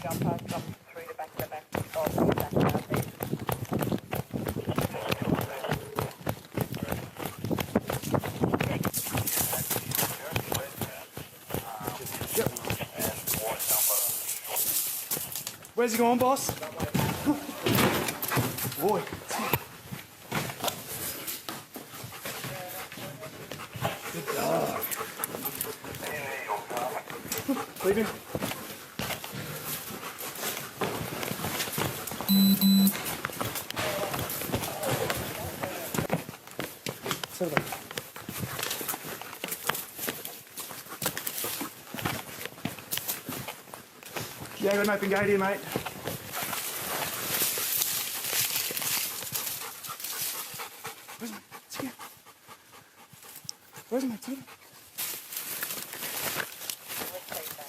jumper, jump through the back of the back, oh, back out there. Where's he going, boss? Boy. Good dog. Leave him. Settle back. Yeah, got an open gate here, mate. Where's my... Let's go. Where's my team?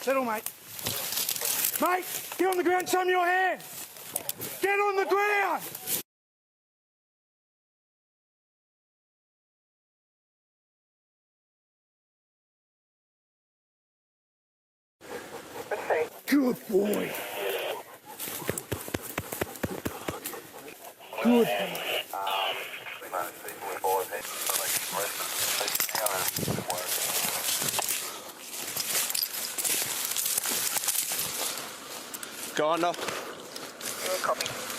Settle, mate. Mate, get on the ground, show me your hand. Get on the ground. Good boy. Good. Go on now. Copy.